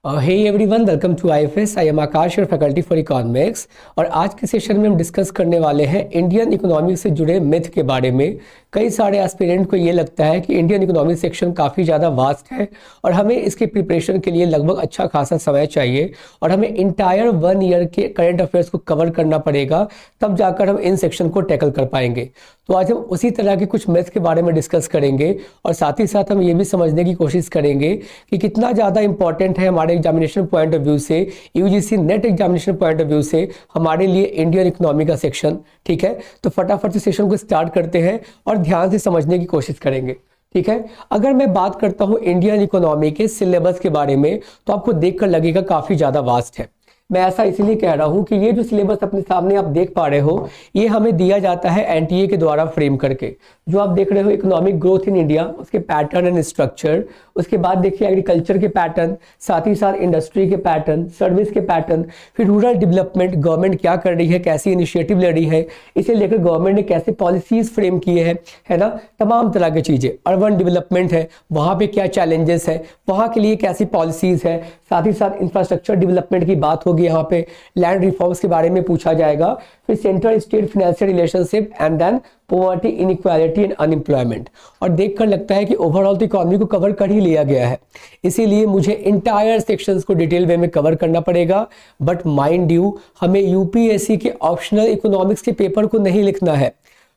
Hey everyone, welcome to IFS. I am Akash, your faculty for economics. और आज के session में हम डिस्कस करने वाले हैं इंडियन इकोनॉमिक्स से जुड़े मिथ के बारे में। कई सारे एस्पिरेंट को ये लगता है कि इंडियन इकोनॉमिक्स सेक्शन काफ़ी ज़्यादा वास्ट है और हमें इसके प्रिपरेशन के लिए लगभग अच्छा खासा समय चाहिए और हमें इंटायर 1 ईयर के करंट अफेयर्स को कवर करना पड़ेगा, तब जाकर हम इन सेक्शन को टैकल कर पाएंगे। तो आज हम उसी तरह के कुछ मिथ के बारे में डिस्कस करेंगे और साथ ही साथ हम ये भी समझने की कोशिश करेंगे कि कितना ज़्यादा इंपॉर्टेंट है हमारे एग्जामिनेशन पॉइंट ऑफ व्यू से, UGC net examination point of view से हमारे लिए इंडियन इकोनॉमी का सेक्शन। ठीक है, तो फटाफट से सेशन को स्टार्ट करते हैं और ध्यान से समझने की कोशिश करेंगे। ठीक है, अगर मैं बात करता हूं इंडियन इकोनॉमी के सिलेबस के बारे में तो आपको देखकर लगेगा काफ़ी ज़्यादा वास्ट है। मैं ऐसा इसीलिए कह रहा हूं कि ये जो सिलेबस अपने सामने आप देख पा रहे हो, ये हमें दिया जाता है एनटीए के द्वारा फ्रेम करके। जो आप देख रहे हो इकोनॉमिक ग्रोथ इन इंडिया, उसके पैटर्न एंड स्ट्रक्चर, उसके बाद देखिए एग्रीकल्चर के पैटर्न, साथ ही साथ इंडस्ट्री के पैटर्न, सर्विस के पैटर्न, फिर रूरल डेवलपमेंट गवर्नमेंट क्या कर रही है, कैसी इनिशिएटिव ले रही है, इसे लेकर गवर्नमेंट ने कैसे पॉलिसीज फ्रेम किए हैं, है ना, तमाम तरह की चीज़ें। अर्बन डेवलपमेंट है, वहाँ पे क्या चैलेंजेस है, वहाँ के लिए कैसी पॉलिसीज है, साथ ही साथ इंफ्रास्ट्रक्चर डेवलपमेंट की बात होगी, यहाँ पे लैंड रिफॉर्म्स के बारे में पूछा जाएगा, फिर central state financial relationship and then poverty, inequality and unemployment. और देखकर लगता है कि ओवरऑल तो इकोनॉमी को कवर कर ही लिया गया है, इसीलिए मुझे इंटायर सेक्शंस को डिटेल वे में कवर करना पड़ेगा। बट माइंड यू, हमें यूपीएससी के ऑप्शनल इकोनॉमिक्स के पेपर को नहीं लिखना है,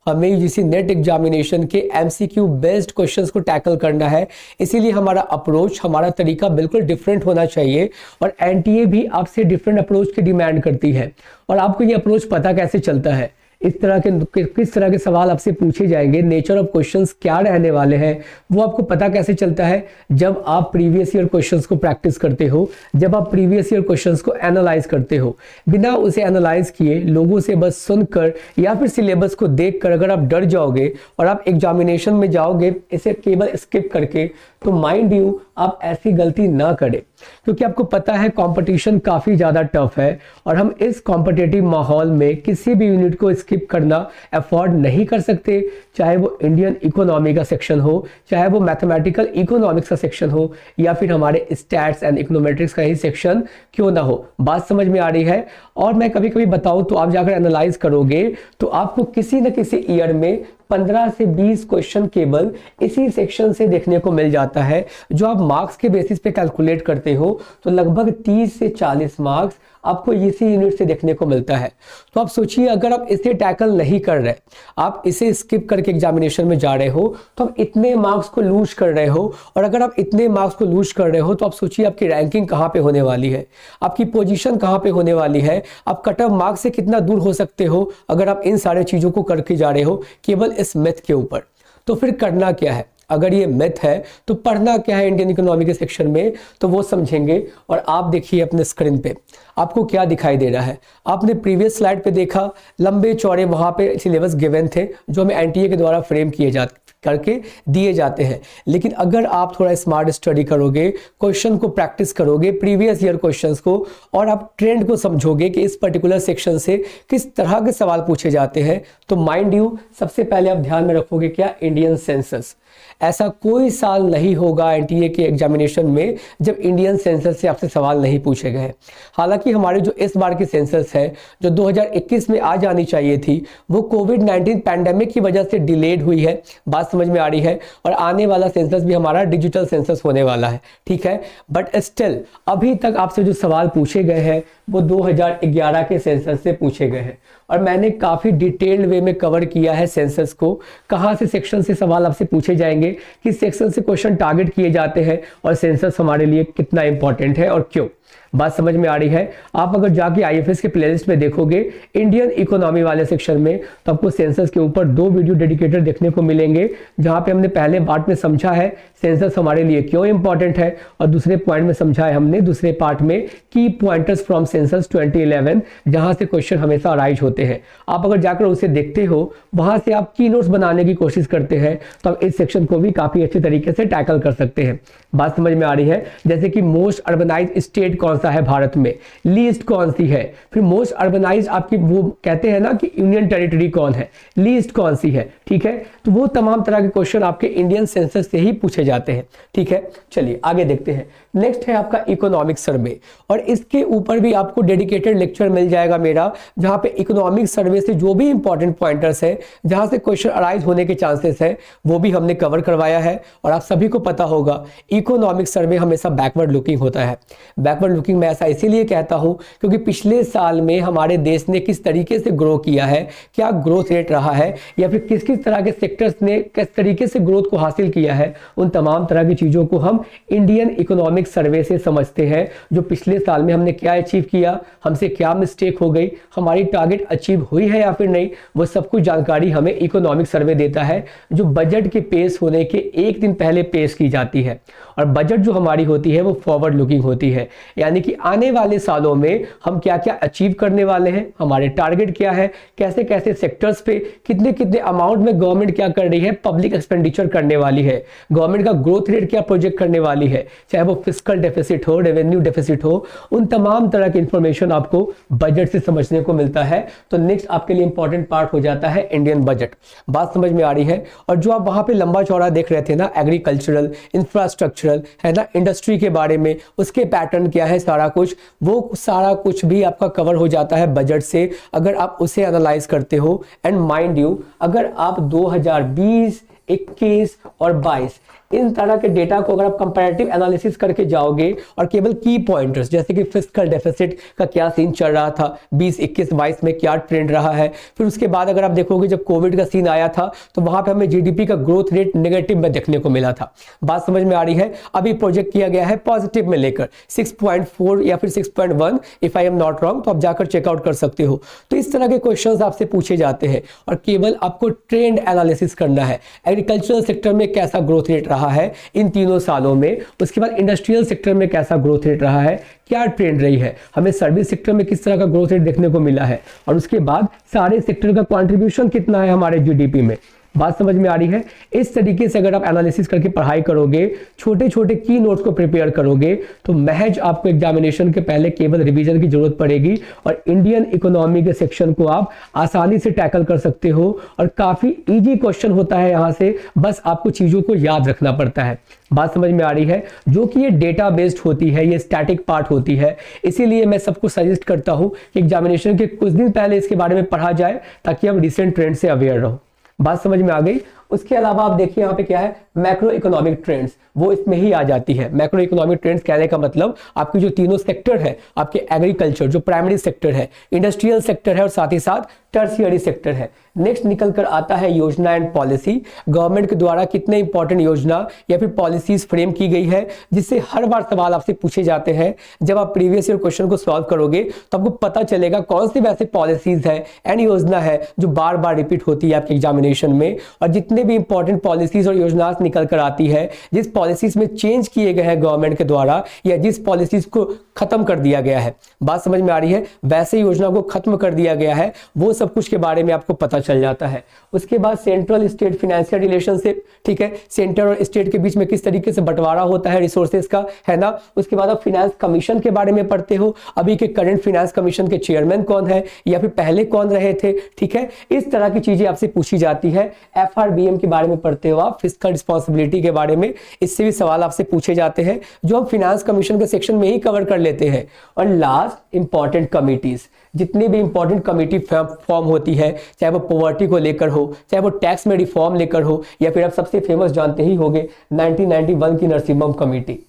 हमें यूजीसी नेट एग्जामिनेशन के एमसीक्यू बेस्ड क्वेश्चंस को टैकल करना है। इसीलिए हमारा अप्रोच, हमारा तरीका बिल्कुल डिफरेंट होना चाहिए और एनटीए भी आपसे डिफरेंट अप्रोच की डिमांड करती है। और आपको ये अप्रोच पता कैसे चलता है, इस तरह के किस तरह के सवाल आपसे पूछे जाएंगे, नेचर ऑफ क्वेश्चंस क्या रहने वाले हैं, वो आपको पता कैसे चलता है जब आप प्रीवियस ईयर क्वेश्चंस को प्रैक्टिस करते हो, जब आप प्रीवियस ईयर क्वेश्चंस को एनालाइज करते हो। बिना उसे एनालाइज किए, लोगों से बस सुनकर या फिर सिलेबस को देखकर अगर आप डर जाओगे और आप एग्जामिनेशन में जाओगे इसे केवल स्किप करके, तो माइंड यू आप ऐसी गलती ना करें, क्योंकि आपको पता है कंपटीशन काफ़ी ज़्यादा टफ है और हम इस कॉम्पिटिटिव माहौल में किसी भी यूनिट को स्किप करना अफोर्ड नहीं कर सकते, चाहे वो इंडियन इकोनॉमी का सेक्शन हो, चाहे वो मैथमेटिकल इकोनॉमिक्स का सेक्शन हो, या फिर हमारे स्टैट्स एंड इकोनोमेट्रिक्स का ही सेक्शन क्यों ना हो। बात समझ में आ रही है? और मैं कभी कभी बताऊं तो आप जाकर एनालाइज करोगे तो आपको किसी न किसी ईयर में 15 से 20 क्वेश्चन केवल इसी सेक्शन से देखने को मिल जाता है। जो आप मार्क्स के बेसिस पे कैलकुलेट करते हो तो लगभग 30 से 40 मार्क्स आपको इसी यूनिट से देखने को मिलता है। तो आप सोचिए, अगर आप इसे टैकल नहीं कर रहे, आप इसे स्किप करके एग्जामिनेशन में जा रहे हो, तो आप इतने मार्क्स को लूज कर रहे हो। और अगर आप इतने मार्क्स को लूज कर रहे हो तो आप सोचिए आपकी रैंकिंग कहाँ पे होने वाली है, आपकी पोजीशन कहाँ पे होने वाली है, आप कट ऑफ मार्क्स से कितना दूर हो सकते हो अगर आप इन सारे चीज़ों को करके जा रहे हो केवल इस मैथ के ऊपर। तो फिर करना क्या है? अगर ये मैथ है तो पढ़ना क्या है इंडियन इकोनॉमी के सेक्शन में, तो वो समझेंगे। और आप देखिए अपने स्क्रीन पे आपको क्या दिखाई दे रहा है। आपने प्रीवियस स्लाइड पे देखा, लंबे चौड़े वहाँ पे सिलेबस गिवन थे जो हमें एनटीए के द्वारा फ्रेम किए करके दिए जाते हैं। लेकिन अगर आप थोड़ा स्मार्ट स्टडी करोगे, क्वेश्चन को प्रैक्टिस करोगे, प्रीवियस ईयर क्वेश्चंस को, और आप ट्रेंड को समझोगे कि इस पर्टिकुलर सेक्शन से किस तरह के सवाल पूछे जाते हैं, तो माइंड यू सबसे पहले आप ध्यान में रखोगे क्या? Indian census. ऐसा कोई साल नहीं होगा एनटीए के एग्जामिनेशन में जब इंडियन सेंसस से आपसे सवाल नहीं पूछे गए। हालांकि हमारे जो इस बार की सेंसस है जो 2021 में आ जानी चाहिए थी, वो कोविड-19 पैंडेमिक की वजह से डिलेड हुई है। बात समझ में आ रही है? और आने वाला सेंसस भी हमारा डिजिटल सेंसस होने वाला है। ठीक है, बट स्टिल अभी तक आपसे जो सवाल पूछे गए हैं वो 2011 के सेंसस से पूछे गए हैं और मैंने काफ़ी डिटेल्ड वे में कवर किया है सेंसस को, कहाँ से सेक्शन से सवाल आपसे पूछे जाएंगे, किस सेक्शन से क्वेश्चन टारगेट किए जाते हैं और सेंसस हमारे लिए कितना इंपॉर्टेंट है और क्यों। बात समझ में आ रही है? आप अगर जाके आईएफएस के प्लेलिस्ट में देखोगे इंडियन इकोनॉमी वाले सेक्शन में, तो आपको सेंसस के ऊपर 2 वीडियो डेडिकेटेड देखने को मिलेंगे, जहां पे हमने पहले पार्ट में समझा है सेंसस हमारे लिए क्यों इंपॉर्टेंट है, और दूसरे पॉइंट में समझा है हमने दूसरे पार्ट में की पॉइंटर्स फ्रॉम सेंसस 2011, जहां से क्वेश्चन हमेशा अराइज होते हैं। आप अगर जाकर उसे देखते हो, वहां से आप की नोट्स बनाने की कोशिश करते हैं, तो आप इस सेक्शन को भी काफी अच्छे तरीके से टैकल कर सकते हैं। बात समझ में आ रही है? जैसे कि मोस्ट अर्बनाइज्ड स्टेट स्टेट कौन सा है भारत में, लीस्ट कौन सी है, फिर मोस्ट अर्बनाइज्ड आपकी वो कहते हैं ना कि यूनियन टेरिटरी कौन है, लीस्ट कौन सी है, ठीक है। तो वो तमाम तरह के क्वेश्चन आपके इंडियन सेंसस से ही पूछे जाते हैं, ठीक है। चलिए आगे देखते हैं। नेक्स्ट है आपका इकोनॉमिक सर्वे, और इसके ऊपर भी आपको डेडिकेटेड लेक्चर मिल जाएगा मेरा, जहां पे इकोनॉमिक सर्वे से जो भी इंपॉर्टेंट पॉइंटर्स है, जहां से क्वेश्चन अराइज होने के चांसेस है, वो भी हमने कवर करवाया है। और आप सभी को पता होगा इकोनॉमिक सर्वे हमेशा बैकवर्ड लुकिंग होता है। बैकवर्ड लुकिंग मैं ऐसा इसीलिए कहता हूं क्योंकि पिछले साल में हमारे देश ने किस तरीके से ग्रो किया है, क्या ग्रोथ रेट रहा है, या फिर किस किस तरह के सेक्टर्स ने किस तरीके से ग्रोथ को हासिल किया है, उन तमाम तरह की चीजों को हम इंडियन इकोनॉमिक सर्वे से समझते हैं। जो पिछले साल में हमने क्या अचीव किया, हमसे क्या मिस्टेक हो गई, हमारी टारगेट अचीव हुई है या फिर नहीं, वो सब कुछ जानकारी हमें इकोनॉमिक सर्वे देता है, जो बजट के पेश होने के एक दिन पहले पेश की जाती है। और बजट जो हमारी होती है वो फॉरवर्ड लुकिंग होती है, यानी कि आने वाले सालों में हम क्या क्या अचीव करने वाले हैं, हमारे टारगेट क्या है, कैसे कैसे सेक्टर्स पे कितने कितने अमाउंट में गवर्नमेंट क्या कर रही है, पब्लिक एक्सपेंडिचर करने वाली है, गवर्नमेंट का ग्रोथ रेट क्या प्रोजेक्ट करने वाली है, चाहे वो फिस्कल डेफिसिट हो, रेवेन्यू डेफिसिट हो, उन तमाम तरह की इंफॉर्मेशन आपको बजट से समझने को मिलता है। तो नेक्स्ट आपके लिए इंपॉर्टेंट पार्ट हो जाता है इंडियन बजट। बात समझ में आ रही है। और जो आप वहां पे लंबा चौड़ा देख रहे थे ना, एग्रीकल्चरल, इंफ्रास्ट्रक्चरल है ना, इंडस्ट्री के बारे में, उसके पैटर्न क्या है, सारा कुछ, वो सारा कुछ भी आपका कवर हो जाता है बजट से, अगर आप उसे एनालाइज करते हो। एंड माइंड यू, अगर आप 2020, 21 और 22 इन तरह के डेटा को अगर आप कंपैरेटिव एनालिसिस करके जाओगे और केवल की पॉइंटर्स जैसे कि फिस्कल डेफिसिट का क्या सीन चल रहा था 20, 21, 22 में क्या ट्रेंड रहा है, फिर उसके बाद अगर आप देखोगे जब कोविड का सीन आया था तो वहां पे हमें जीडीपी का ग्रोथ रेट नेगेटिव में देखने को मिला था। बात समझ में आ रही है। अभी प्रोजेक्ट किया गया है पॉजिटिव में लेकर 6.4 या फिर 6.1 if I am not wrong, तो आप जाकर चेकआउट कर सकते हो। तो इस तरह के क्वेश्चंस आपसे पूछे जाते हैं और केवल आपको ट्रेंड एनालिसिस करना है। एग्रीकल्चरल सेक्टर में कैसा ग्रोथ रेट रहा है इन तीनों सालों में, उसके बाद इंडस्ट्रियल सेक्टर में कैसा ग्रोथ रेट रहा है, क्या ट्रेंड रही है, हमें सर्विस सेक्टर में किस तरह का ग्रोथ रेट देखने को मिला है, और उसके बाद सारे सेक्टर का कंट्रीब्यूशन कितना है हमारे जीडीपी में। बात समझ में आ रही है। इस तरीके से अगर आप एनालिसिस करके पढ़ाई करोगे, छोटे छोटे की नोट्स को प्रिपेयर करोगे, तो महज आपको एग्जामिनेशन के पहले केवल रिवीजन की जरूरत पड़ेगी और इंडियन इकोनॉमी के सेक्शन को आप आसानी से टैकल कर सकते हो। और काफी इजी क्वेश्चन होता है यहाँ से, बस आपको चीजों को याद रखना पड़ता है। बात समझ में आ रही है। जो कि ये डेटा बेस्ड होती है, ये स्टैटिक पार्ट होती है, इसीलिए मैं सबको सजेस्ट करता हूं कि एग्जामिनेशन के कुछ दिन पहले इसके बारे में पढ़ा जाए ताकि आप रिसेंट ट्रेंड से अवेयर रहो। बात समझ में आ गई। उसके अलावा आप देखिए यहाँ पे क्या है, मैक्रो इकोनॉमिक ट्रेंड्स, वो इसमें ही आ जाती है। मैक्रो इकोनॉमिक ट्रेंड्स कहने का मतलब आपकी जो तीनों सेक्टर है, आपके एग्रीकल्चर जो प्राइमरी सेक्टर है, इंडस्ट्रियल सेक्टर है और साथ ही साथ टर्शियरी सेक्टर है। नेक्स्ट निकल कर आता है योजना एंड पॉलिसी। गवर्नमेंट के द्वारा कितने इंपॉर्टेंट योजना या फिर पॉलिसीज फ्रेम की गई है, जिससे हर बार सवाल आपसे पूछे जाते हैं। जब आप प्रीवियस ईयर क्वेश्चन को सॉल्व करोगे तो आपको पता चलेगा कौन सी वैसे पॉलिसीज है एंड योजना है जो बार बार रिपीट होती है आपके एग्जामिनेशन में। और जितने भी इंपॉर्टेंट पॉलिसीज और योजना निकल कर आती है, जिस पॉलिसीज में चेंज किए गए हैं गवर्नमेंट के द्वारा या जिस पॉलिसीज को खत्म कर दिया गया है, बात समझ में आ रही है, वैसे योजना को खत्म कर दिया गया है, वो सब कुछ के बारे में आपको पता चल जाता है। उसके बाद सेंट्रल स्टेट फाइनेंशियल रिलेशनशिप, ठीक है, सेंटर और स्टेट के बीच में किस तरीके से बंटवारा होता है रिसोर्सेज का, है ना। उसके बाद आप फाइनेंस कमीशन के बारे में पढ़ते हो, अभी के करंट फाइनेंस कमीशन के चेयरमैन कौन है या फिर पहले कौन रहे थे, ठीक है। इस तरह की चीजें आपसे पूछी जाती है। एफआरबीएम के बारे में पढ़ते हो आप, फिस्कल रिस्पांसिबिलिटी के बारे में, इससे भी सवाल आपसे पूछे जाते हैं जो हम फाइनेंस कमीशन के सेक्शन में ही कवर कर लेते हैं। और लास्ट इंपॉर्टेंट कमिटीज, जितनी भी इंपॉर्टेंट कमेटी फॉर्म होती है, चाहे वो पॉवर्टी को लेकर हो, चाहे वो टैक्स में रिफॉर्म लेकर हो, या फिर आप सबसे फेमस जानते ही होंगे 1991 की नरसिम्हम कमेटी,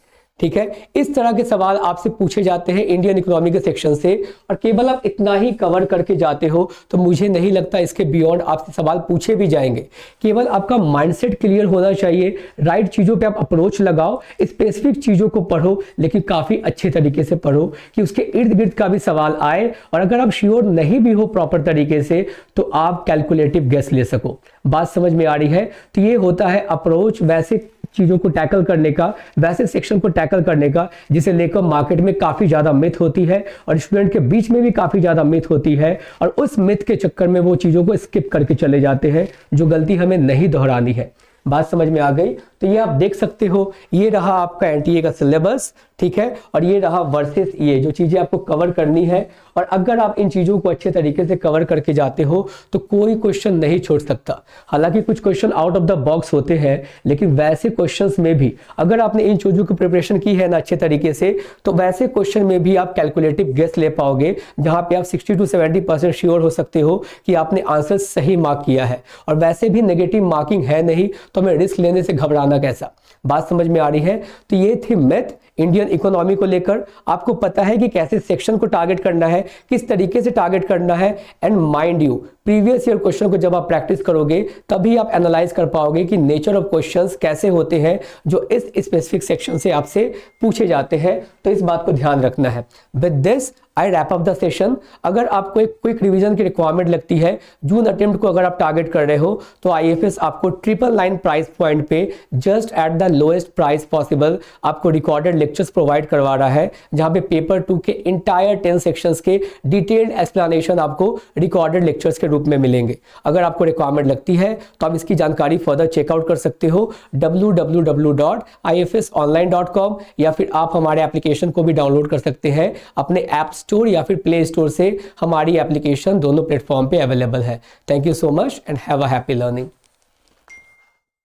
ठीक है। इस तरह के सवाल आपसे पूछे जाते हैं इंडियन इकोनॉमी के सेक्शन से, और केवल आप इतना ही कवर करके जाते हो तो मुझे नहीं लगता इसके बियॉन्ड आपसे सवाल पूछे भी जाएंगे। केवल आपका माइंडसेट क्लियर होना चाहिए, राइट चीजों पे आप अप्रोच लगाओ, स्पेसिफिक चीजों को पढ़ो, लेकिन काफी अच्छे तरीके से पढ़ो कि उसके इर्द गिर्द का भी सवाल आए। और अगर आप श्योर नहीं भी हो प्रॉपर तरीके से तो आप कैलकुलेटिव गेस ले सको। बात समझ में आ रही है। तो ये होता है अप्रोच वैसे चीजों को टैकल करने का, वैसे सेक्शन को टैकल करने का जिसे लेकर मार्केट में काफी ज्यादा मिथ होती है और स्टूडेंट के बीच में भी काफी ज्यादा मिथ होती है, और उस मिथ के चक्कर में वो चीजों को स्किप करके चले जाते हैं, जो गलती हमें नहीं दोहरानी है। बात समझ में आ गई। तो ये आप देख सकते हो, ये रहा आपका एनटीए का सिलेबस, ठीक है। और ये रहा वर्सेस ये, जो चीज़ें आपको कवर करनी है, और अगर आप इन चीज़ों को अच्छे तरीके से कवर करके जाते हो तो कोई क्वेश्चन नहीं छोड़ सकता। हालांकि कुछ question out of the box होते हैं, लेकिन वैसे क्वेश्चंस में भी अगर आपने इन चीज़ों की प्रिपरेशन की है ना अच्छे तरीके से, तो वैसे क्वेश्चन में भी आप कैलकुलेटिव गेस ले पाओगे, जहां पे आप 60 to 70% श्योर हो सकते हो कि आपने आंसर सही मार्क किया है। और वैसे भी नेगेटिव मार्किंग है नहीं, तो हमें रिस्क लेने से घबराना कैसा। बात समझ में आ रही है? तो ये थी मैथ इंडियन इकोनॉमी को लेकर। आपको पता है कि कैसे सेक्शन को टारगेट करना है, किस तरीके से टारगेट करना है। And mind you, previous year question को जब आप प्रैक्टिस करोगे तभी आप एनालाइज कर पाओगे कि नेचर ऑफ क्वेश्चंस कैसे होते हैं जो इस स्पेसिफिक सेक्शन से आपसे पूछे जाते हैं। तो इस बात को ध्यान रखना है। With this I wrap up the session. अगर आपको एक क्विक रिवीजन की रिक्वायरमेंट लगती है, जून अटेम्प्ट को अगर आप टारगेट कर रहे हो, तो आईएफएस आपको 999 प्राइस पॉइंट पे just at the lowest price possible आपको रिकॉर्डेड लेक्चर्स प्रोवाइड करवा रहा है, जहां पे पेपर 2 के इंटायर 10 सेक्शंस के डिटेल्ड एक्सप्लेनेशन आपको रिकॉर्डेड लेक्चर्स के रूप में मिलेंगे। अगर आपको रिक्वायरमेंट लगती है तो आप इसकी जानकारी फर्दर चेकआउट कर सकते हो www.ifsonline.com, या फिर आप हमारे एप्लीकेशन को भी डाउनलोड कर सकते हैं अपने ऐप स्टोर या फिर प्ले स्टोर से। हमारी एप्लीकेशन दोनों प्लेटफॉर्म पे अवेलेबल है। Thank you so much and have a happy learning.